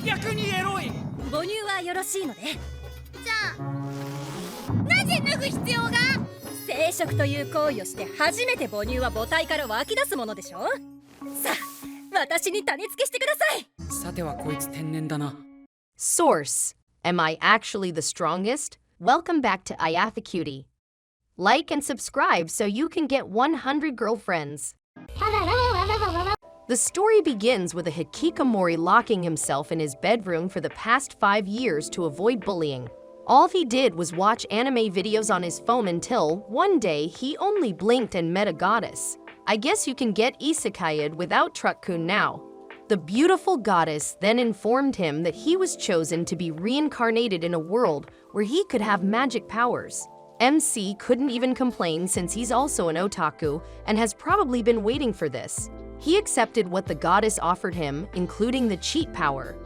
逆にエロい。母乳はよろしいので。じゃあなぜ脱ぐ必要が？生殖という行為をして初めて母乳は母体から湧き出すものでしょ。さあ、私に種付けしてください。さてはこいつ天然だな。Source: Am I actually the strongest? Welcome back to Cutie. Like and subscribe so you can get 100 girlfriends. The story begins with a hikikomori locking himself in his bedroom for the past 5 years to avoid bullying. All he did was watch anime videos on his phone until, one day, he only blinked and met a goddess. I guess you can get isekai'd without Truck-kun now. The beautiful goddess then informed him that he was chosen to be reincarnated in a world where he could have magic powers. MC couldn't even complain since he's also an otaku and has probably been waiting for this. He accepted what the goddess offered him, including the cheat power.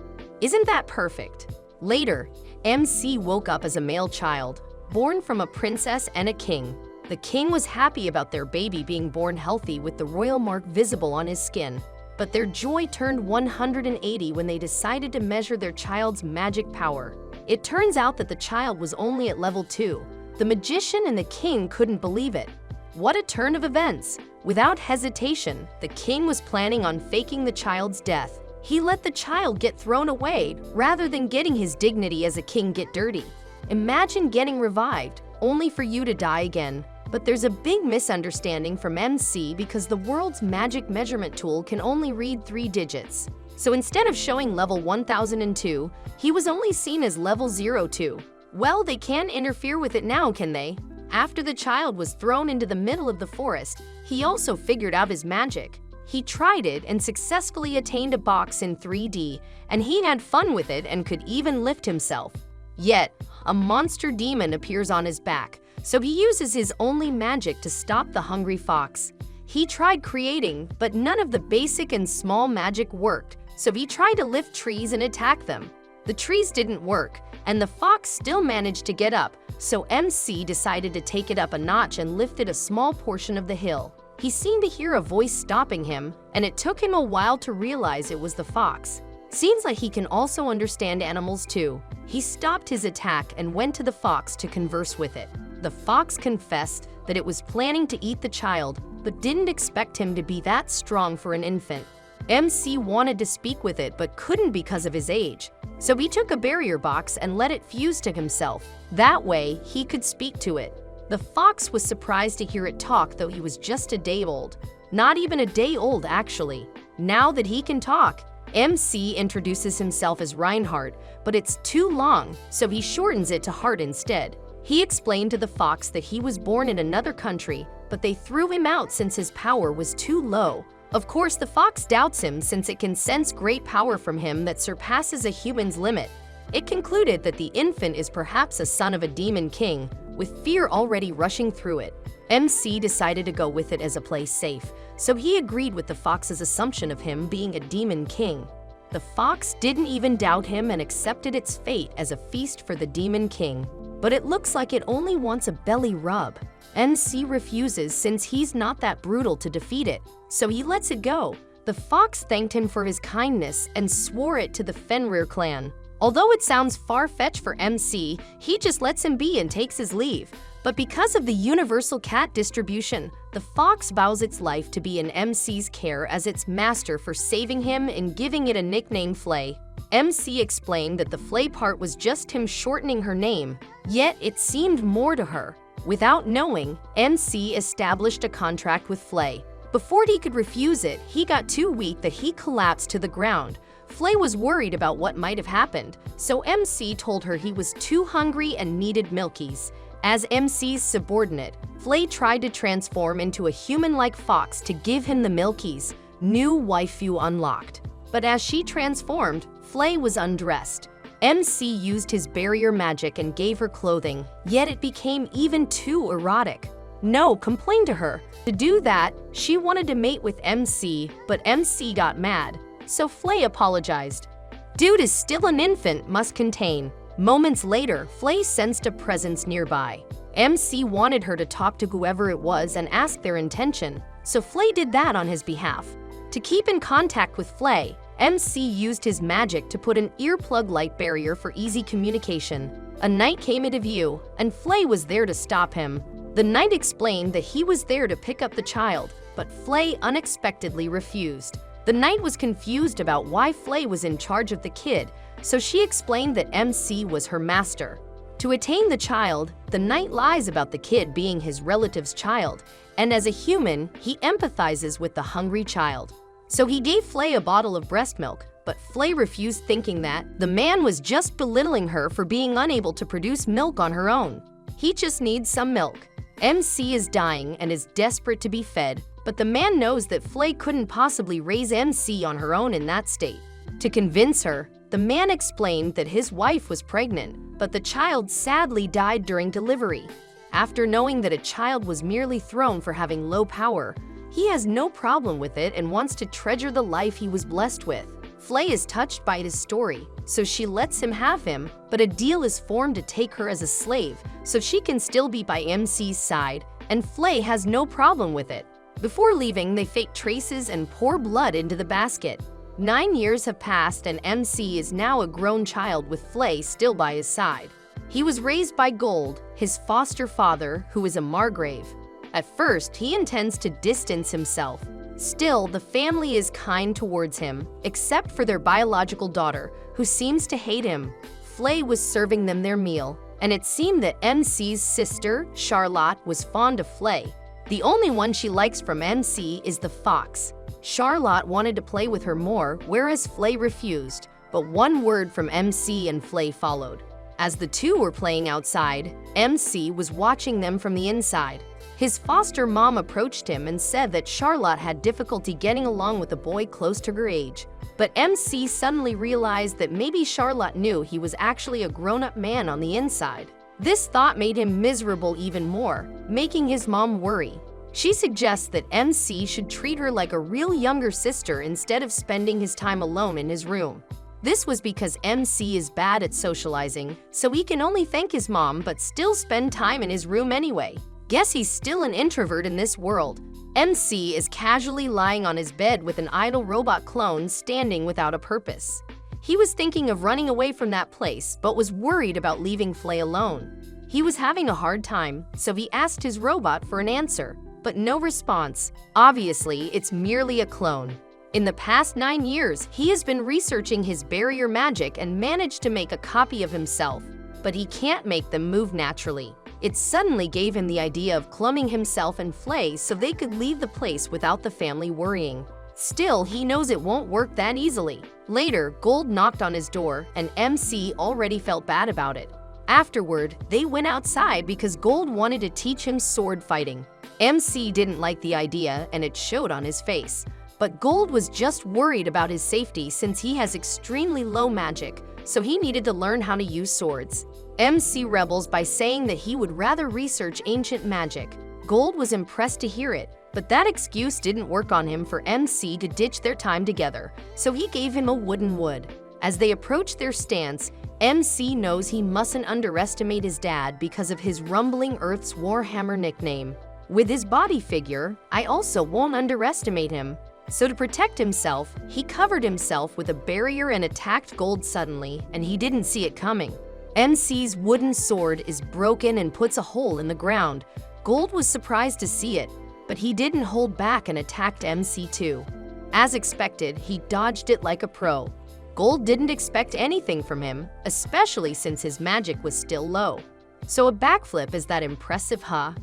Isn't that perfect? Later, MC woke up as a male child, born from a princess and a king. The king was happy about their baby being born healthy with the royal mark visible on his skin. But their joy turned 180 when they decided to measure their child's magic power. It turns out that the child was only at level 2. The magician and the king couldn't believe it. What a turn of events! Without hesitation, the king was planning on faking the child's death. He let the child get thrown away rather than getting his dignity as a king get dirty. Imagine getting revived, only for you to die again. But there's a big misunderstanding from MC because the world's magic measurement tool can only read 3 digits. So instead of showing level 1002, he was only seen as level 02. Well, they can't interfere with it now, can they? After the child was thrown into the middle of the forest, he also figured out his magic. He tried it and successfully attained a box in 3D, and he had fun with it and could even lift himself. Yet, a monster demon appears on his back, so he uses his only magic to stop the hungry fox. He tried creating, but none of the basic and small magic worked, so he tried to lift trees and attack them. The trees didn't work, and the fox still managed to get up, so MC decided to take it up a notch and lifted a small portion of the hill. He seemed to hear a voice stopping him, and it took him a while to realize it was the fox. Seems like he can also understand animals too. He stopped his attack and went to the fox to converse with it. The fox confessed that it was planning to eat the child, but didn't expect him to be that strong for an infant. MC wanted to speak with it but couldn't because of his age. So he took a barrier box and let it fuse to himself. That way, he could speak to it. The fox was surprised to hear it talk, though he was just a day old. Not even a day old, actually. Now that he can talk, MC introduces himself as Reinhardt, but it's too long, so he shortens it to Hart instead. He explained to the fox that he was born in another country, but they threw him out since his power was too low. Of course, the fox doubts him since it can sense great power from him that surpasses a human's limit. It concluded that the infant is perhaps a son of a demon king, with fear already rushing through it. MC decided to go with it as a play safe, so he agreed with the fox's assumption of him being a demon king. The fox didn't even doubt him and accepted its fate as a feast for the demon king. But it looks like it only wants a belly rub. MC refuses since he's not that brutal to defeat it, so he lets it go. The fox thanked him for his kindness and swore it to the Fenrir clan. Although it sounds far-fetched for MC, he just lets him be and takes his leave. But because of the universal cat distribution, the fox vows its life to be in MC's care as its master for saving him and giving it a nickname Flay. MC explained that the Flay part was just him shortening her name, yet it seemed more to her. Without knowing, MC established a contract with Flay. Before he could refuse it, he got too weak that he collapsed to the ground. Flay was worried about what might have happened, so MC told her he was too hungry and needed milkies. As MC's subordinate, Flay tried to transform into a human-like fox to give him the milkies. New waifu unlocked. But as she transformed, Flay was undressed. MC used his barrier magic and gave her clothing, yet it became even too erotic. No complained to her. To do that, she wanted to mate with MC, but MC got mad. So Flay apologized. Dude is still an infant, must contain. Moments later, Flay sensed a presence nearby. MC wanted her to talk to whoever it was and ask their intention, so Flay did that on his behalf. To keep in contact with Flay, MC used his magic to put an earplug light barrier for easy communication. A knight came into view, and Flay was there to stop him. The knight explained that he was there to pick up the child, but Flay unexpectedly refused. The knight was confused about why Flay was in charge of the kid, so she explained that MC was her master. To attain the child, the knight lies about the kid being his relative's child, and as a human, he empathizes with the hungry child. So he gave Flay a bottle of breast milk, but Flay refused, thinking that the man was just belittling her for being unable to produce milk on her own. He just needs some milk. MC is dying and is desperate to be fed, but the man knows that Flay couldn't possibly raise MC on her own in that state. To convince her, the man explained that his wife was pregnant, but the child sadly died during delivery. After knowing that a child was merely thrown for having low power, he has no problem with it and wants to treasure the life he was blessed with. Flay is touched by his story, so she lets him have him, but a deal is formed to take her as a slave, so she can still be by MC's side, and Flay has no problem with it. Before leaving, they fake traces and pour blood into the basket. 9 years have passed and MC is now a grown child with Flay still by his side. He was raised by Gold, his foster father, who is a margrave. At first, he intends to distance himself. Still, the family is kind towards him, except for their biological daughter, who seems to hate him. Flay was serving them their meal, and it seemed that MC's sister, Charlotte, was fond of Flay. The only one she likes from MC is the fox. Charlotte wanted to play with her more, whereas Flay refused, but one word from MC and Flay followed. As the two were playing outside, MC was watching them from the inside. His foster mom approached him and said that Charlotte had difficulty getting along with a boy close to her age. But MC suddenly realized that maybe Charlotte knew he was actually a grown-up man on the inside. This thought made him miserable even more, making his mom worry. She suggests that MC should treat her like a real younger sister instead of spending his time alone in his room. This was because MC is bad at socializing, so he can only thank his mom but still spend time in his room anyway. Guess he's still an introvert in this world. MC is casually lying on his bed with an idle robot clone standing without a purpose. He was thinking of running away from that place, but was worried about leaving Flay alone. He was having a hard time, so he asked his robot for an answer, but no response. Obviously, it's merely a clone. In the past 9 years, he has been researching his barrier magic and managed to make a copy of himself, but he can't make them move naturally. It suddenly gave him the idea of cloning himself and Flay so they could leave the place without the family worrying. Still, he knows it won't work that easily. Later, Gold knocked on his door, and MC already felt bad about it. Afterward, they went outside because Gold wanted to teach him sword fighting. MC didn't like the idea, and it showed on his face. But Gold was just worried about his safety since he has extremely low magic, so he needed to learn how to use swords. MC rebels by saying that he would rather research ancient magic. Gold was impressed to hear it, but that excuse didn't work on him for MC to ditch their time together, so he gave him a wooden wood. As they approach their stance, MC knows he mustn't underestimate his dad because of his Rumbling Earth's Warhammer nickname. With his body figure, I also won't underestimate him. So to protect himself, he covered himself with a barrier and attacked Gold suddenly, and he didn't see it coming. MC's wooden sword is broken and puts a hole in the ground. Gold was surprised to see it, but he didn't hold back and attacked MC too. As expected, he dodged it like a pro. Gold didn't expect anything from him, especially since his magic was still low. So a backflip is that impressive, huh?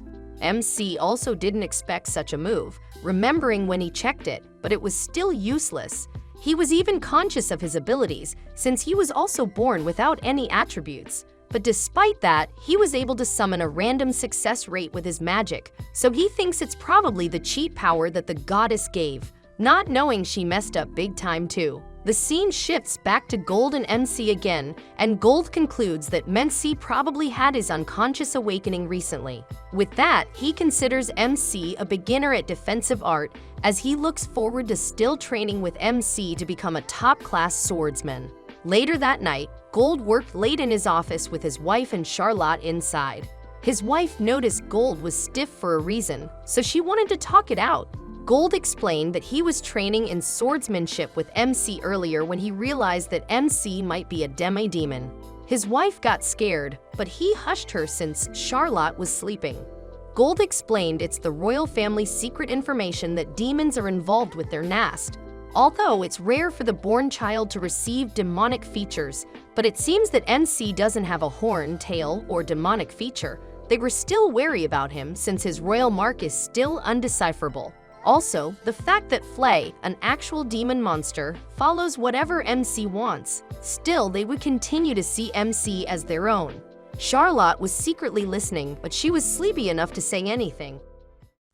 MC also didn't expect such a move, remembering when he checked it, but it was still useless. He was even conscious of his abilities, since he was also born without any attributes. But despite that, he was able to summon a random success rate with his magic, so he thinks it's probably the cheat power that the goddess gave, not knowing she messed up big time too. The scene shifts back to Gold and MC again, and Gold concludes that MC probably had his unconscious awakening recently. With that, he considers MC a beginner at defensive art, as he looks forward to still training with MC to become a top-class swordsman. Later that night, Gold worked late in his office with his wife and Charlotte inside. His wife noticed Gold was stiff for a reason, so she wanted to talk it out. Gold explained that he was training in swordsmanship with MC earlier when he realized that MC might be a demi-demon. His wife got scared, but he hushed her since Charlotte was sleeping. Gold explained it's the royal family's secret information that demons are involved with their nest. Although it's rare for the born child to receive demonic features, but it seems that MC doesn't have a horn, tail, or demonic feature. They were still wary about him since his royal mark is still undecipherable. Also, the fact that Flay, an actual demon monster, follows whatever MC wants. Still, they would continue to see MC as their own. Charlotte was secretly listening, but she was sleepy enough to say anything.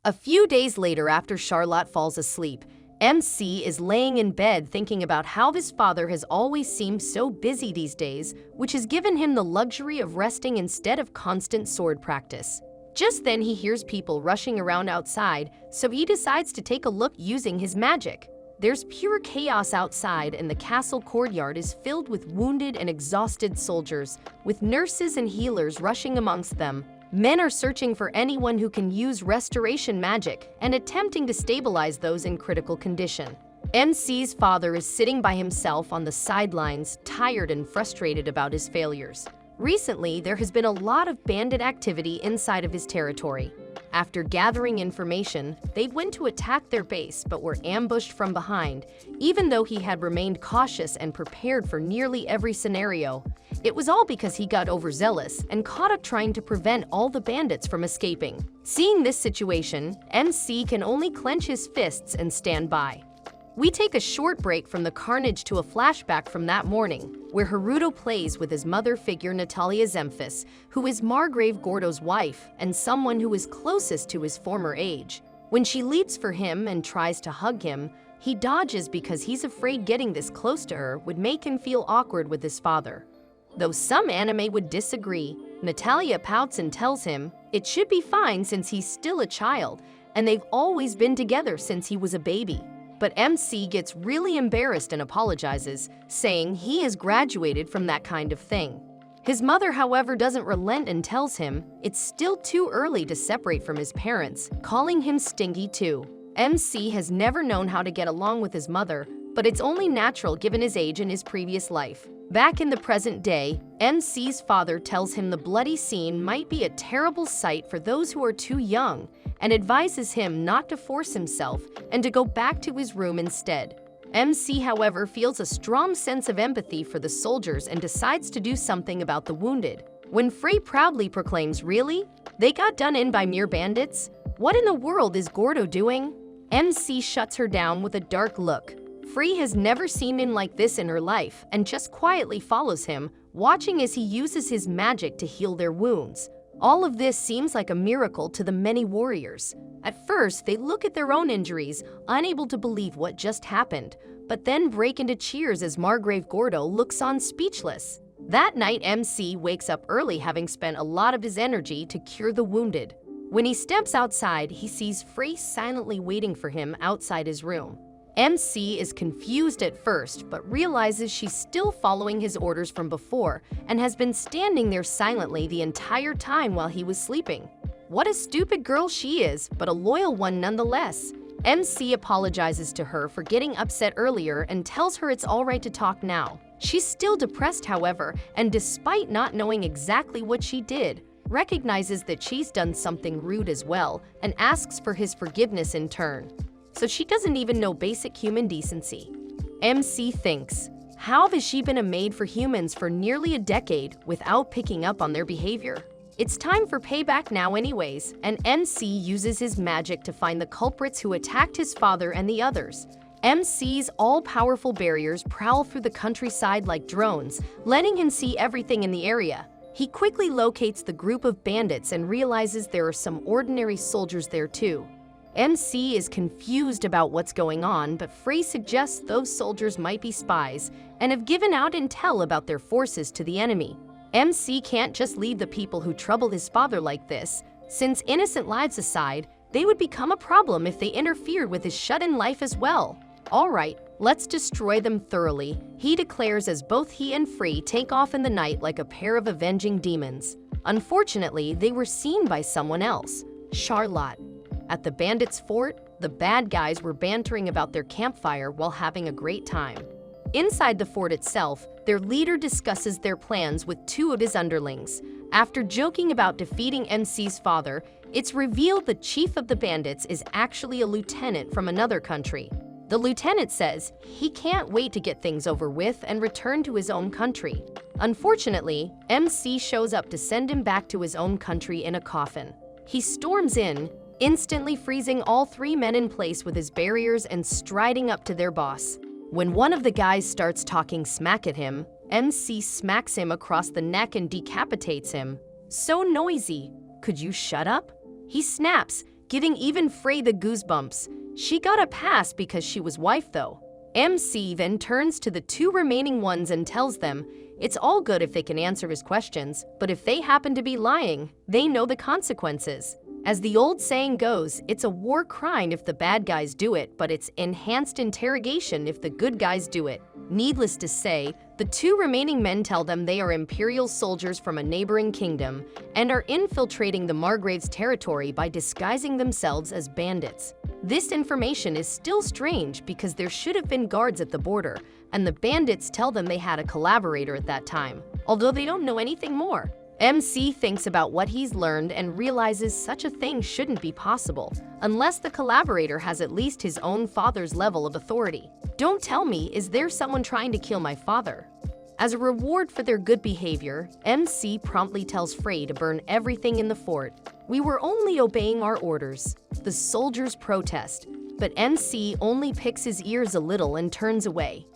A few days later, after Charlotte falls asleep, MC is laying in bed thinking about how his father has always seemed so busy these days, which has given him the luxury of resting instead of constant sword practice. Just then he hears people rushing around outside, so he decides to take a look using his magic. There's pure chaos outside and the castle courtyard is filled with wounded and exhausted soldiers, with nurses and healers rushing amongst them. Men are searching for anyone who can use restoration magic and attempting to stabilize those in critical condition. MC's father is sitting by himself on the sidelines, tired and frustrated about his failures. Recently, there has been a lot of bandit activity inside of his territory. After gathering information, they went to attack their base but were ambushed from behind, even though he had remained cautious and prepared for nearly every scenario. It was all because he got overzealous and caught up trying to prevent all the bandits from escaping. Seeing this situation, MC can only clench his fists and stand by. We take a short break from the carnage to a flashback from that morning, where Haruto plays with his mother figure Natalia Zemphis, who is Margrave Gordo's wife and someone who is closest to his former age. When she leaps for him and tries to hug him, he dodges because he's afraid getting this close to her would make him feel awkward with his father. Though some anime would disagree, Natalia pouts and tells him it should be fine since he's still a child, and they've always been together since he was a baby. But MC gets really embarrassed and apologizes, saying he has graduated from that kind of thing. His mother, however, doesn't relent and tells him it's still too early to separate from his parents, calling him stingy too. MC has never known how to get along with his mother, but it's only natural given his age and his previous life. Back in the present day, MC's father tells him the bloody scene might be a terrible sight for those who are too young, and advises him not to force himself and to go back to his room instead. MC, however, feels a strong sense of empathy for the soldiers and decides to do something about the wounded. When Frey proudly proclaims, "Really? They got done in by mere bandits? What in the world is Gordo doing?" MC shuts her down with a dark look. Frey has never seen him like this in her life and just quietly follows him, watching as he uses his magic to heal their wounds. All of this seems like a miracle to the many warriors. At first, they look at their own injuries, unable to believe what just happened, but then break into cheers as Margrave Gordo looks on speechless. That night, MC wakes up early, having spent a lot of his energy to cure the wounded. When he steps outside, he sees Frey silently waiting for him outside his room. MC is confused at first, but realizes she's still following his orders from before and has been standing there silently the entire time while he was sleeping. What a stupid girl she is, but a loyal one nonetheless. MC apologizes to her for getting upset earlier and tells her it's all right to talk now. She's still depressed, however, and despite not knowing exactly what she did, recognizes that she's done something rude as well and asks for his forgiveness in turn. So she doesn't even know basic human decency. MC thinks, how has she been a maid for humans for nearly a decade without picking up on their behavior? It's time for payback now anyways, and MC uses his magic to find the culprits who attacked his father and the others. MC's all-powerful barriers prowl through the countryside like drones, letting him see everything in the area. He quickly locates the group of bandits and realizes there are some ordinary soldiers there too. MC is confused about what's going on, but Frey suggests those soldiers might be spies and have given out intel about their forces to the enemy. MC can't just leave the people who trouble his father like this, since innocent lives aside, they would become a problem if they interfered with his shut-in life as well. Alright, let's destroy them thoroughly, he declares as both he and Frey take off in the night like a pair of avenging demons. Unfortunately, they were seen by someone else, Charlotte. At the bandits' fort, the bad guys were bantering about their campfire while having a great time. Inside the fort itself, their leader discusses their plans with two of his underlings. After joking about defeating MC's father, it's revealed the chief of the bandits is actually a lieutenant from another country. The lieutenant says he can't wait to get things over with and return to his own country. Unfortunately, MC shows up to send him back to his own country in a coffin. He storms in, instantly freezing all three men in place with his barriers and striding up to their boss. When one of the guys starts talking smack at him, MC smacks him across the neck and decapitates him. So noisy. Could you shut up? He snaps, giving even Frey the goosebumps. She got a pass because she was wife though. MC then turns to the two remaining ones and tells them it's all good if they can answer his questions, but if they happen to be lying, they know the consequences. As the old saying goes, it's a war crime if the bad guys do it, but it's enhanced interrogation if the good guys do it. Needless to say, the two remaining men tell them they are Imperial soldiers from a neighboring kingdom and are infiltrating the Margrave's territory by disguising themselves as bandits. This information is still strange because there should have been guards at the border, and the bandits tell them they had a collaborator at that time, although they don't know anything more. MC thinks about what he's learned and realizes such a thing shouldn't be possible, unless the collaborator has at least his own father's level of authority. Don't tell me, is there someone trying to kill my father? As a reward for their good behavior, MC promptly tells Frey to burn everything in the fort. We were only obeying our orders. The soldiers protest, but MC only picks his ears a little and turns away.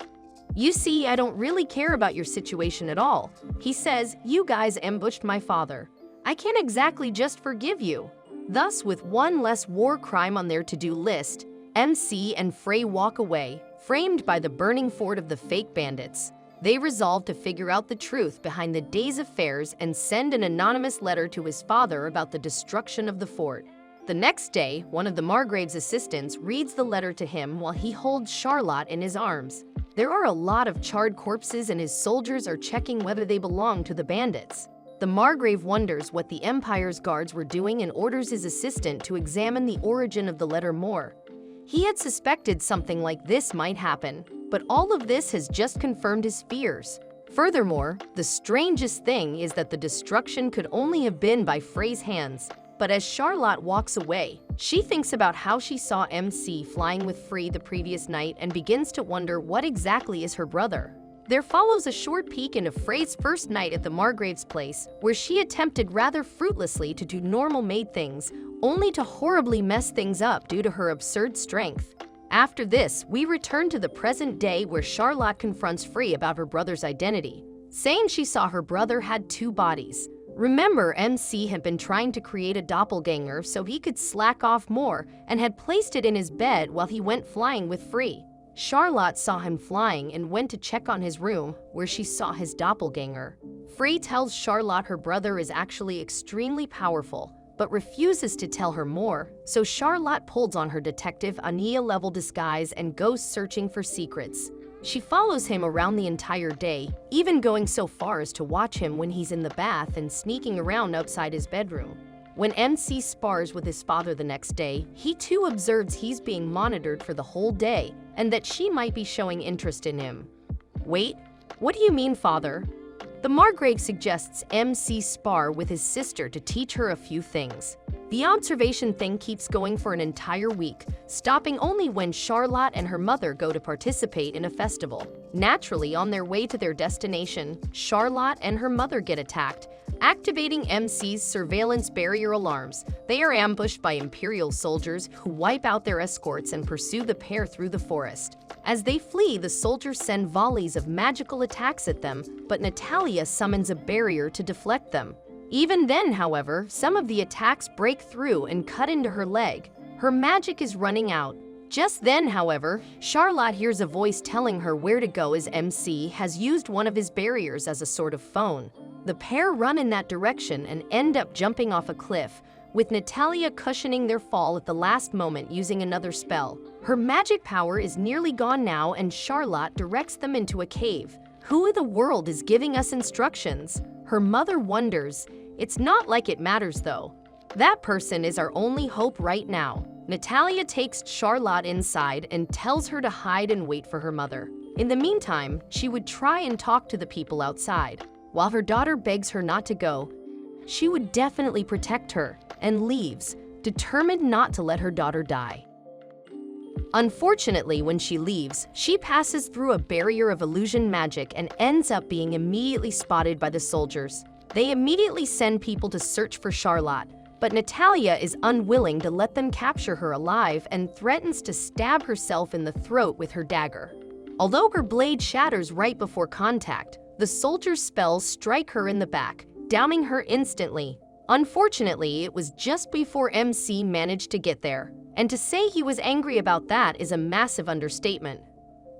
You see, I don't really care about your situation at all. He says, you guys ambushed my father. I can't exactly just forgive you. Thus, with one less war crime on their to-do list, MC and Frey walk away, framed by the burning fort of the fake bandits. They resolve to figure out the truth behind the day's affairs and send an anonymous letter to his father about the destruction of the fort. The next day, one of the Margrave's assistants reads the letter to him while he holds Charlotte in his arms. There are a lot of charred corpses and his soldiers are checking whether they belong to the bandits. The Margrave wonders what the Empire's guards were doing and orders his assistant to examine the origin of the letter more. He had suspected something like this might happen, but all of this has just confirmed his fears. Furthermore, the strangest thing is that the destruction could only have been by Frey's hands. But as Charlotte walks away, she thinks about how she saw MC flying with Frey the previous night and begins to wonder what exactly is her brother. There follows a short peek into Frey's first night at the Margrave's place, where she attempted rather fruitlessly to do normal-made things, only to horribly mess things up due to her absurd strength. After this, we return to the present day where Charlotte confronts Frey about her brother's identity, saying she saw her brother had two bodies. Remember, MC had been trying to create a doppelganger so he could slack off more and had placed it in his bed while he went flying with Frey. Charlotte saw him flying and went to check on his room, where she saw his doppelganger. Frey tells Charlotte her brother is actually extremely powerful, but refuses to tell her more, so Charlotte pulls on her detective Ania-level disguise and goes searching for secrets. She follows him around the entire day, even going so far as to watch him when he's in the bath and sneaking around outside his bedroom. When MC spars with his father the next day, he too observes he's being monitored for the whole day and that she might be showing interest in him. Wait, what do you mean, father? The Margrave suggests MC spar with his sister to teach her a few things. The observation thing keeps going for an entire week, stopping only when Charlotte and her mother go to participate in a festival. Naturally, on their way to their destination, Charlotte and her mother get attacked, activating MC's surveillance barrier alarms. They are ambushed by Imperial soldiers who wipe out their escorts and pursue the pair through the forest. As they flee, the soldiers send volleys of magical attacks at them, but Natalia summons a barrier to deflect them. Even then, however, some of the attacks break through and cut into her leg. Her magic is running out. Just then, however, Charlotte hears a voice telling her where to go as MC has used one of his barriers as a sort of phone. The pair run in that direction and end up jumping off a cliff, with Natalia cushioning their fall at the last moment using another spell. Her magic power is nearly gone now, and Charlotte directs them into a cave. Who in the world is giving us instructions? Her mother wonders. It's not like it matters though. That person is our only hope right now. Natalia takes Charlotte inside and tells her to hide and wait for her mother. In the meantime, she would try and talk to the people outside. While her daughter begs her not to go, she would definitely protect her and leaves, determined not to let her daughter die. Unfortunately, when she leaves, she passes through a barrier of illusion magic and ends up being immediately spotted by the soldiers. They immediately send people to search for Charlotte, but Natalia is unwilling to let them capture her alive and threatens to stab herself in the throat with her dagger. Although her blade shatters right before contact, the soldiers' spells strike her in the back, downing her instantly. Unfortunately, it was just before MC managed to get there, and to say he was angry about that is a massive understatement.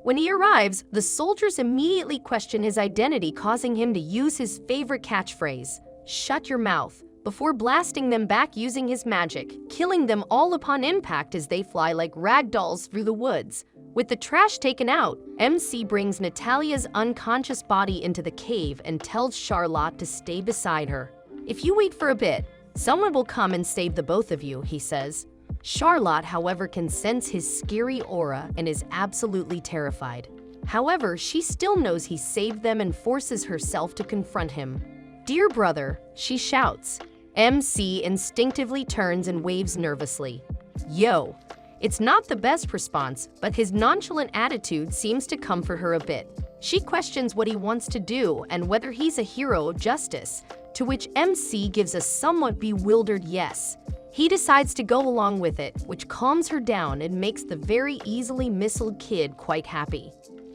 When he arrives, the soldiers immediately question his identity, causing him to use his favorite catchphrase, "Shut your mouth," before blasting them back using his magic, killing them all upon impact as they fly like rag dolls through the woods. With the trash taken out, MC brings Natalia's unconscious body into the cave and tells Charlotte to stay beside her. "If you wait for a bit, someone will come and save the both of you," he says. Charlotte, however, can sense his scary aura and is absolutely terrified. However, she still knows he saved them and forces herself to confront him. "Dear brother," she shouts. MC instinctively turns and waves nervously. "Yo." It's not the best response, but his nonchalant attitude seems to comfort her a bit. She questions what he wants to do and whether he's a hero of justice, to which MC gives a somewhat bewildered yes. He decides to go along with it, which calms her down and makes the very easily missiled kid quite happy.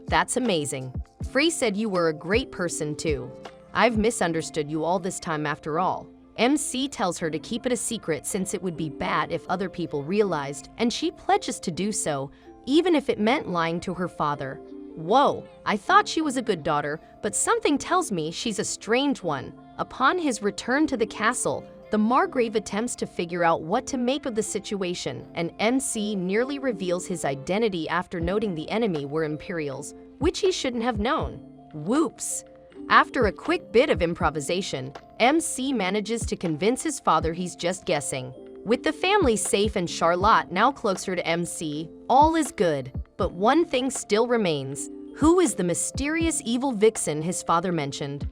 "That's amazing. Free said you were a great person too. I've misunderstood you all this time after all." MC tells her to keep it a secret since it would be bad if other people realized, and she pledges to do so, even if it meant lying to her father. Whoa, I thought she was a good daughter, but something tells me she's a strange one. Upon his return to the castle, the Margrave attempts to figure out what to make of the situation, and MC nearly reveals his identity after noting the enemy were Imperials, which he shouldn't have known. Whoops! After a quick bit of improvisation, MC manages to convince his father he's just guessing. With the family safe and Charlotte now closer to MC, all is good. But one thing still remains. Who is the mysterious evil vixen his father mentioned?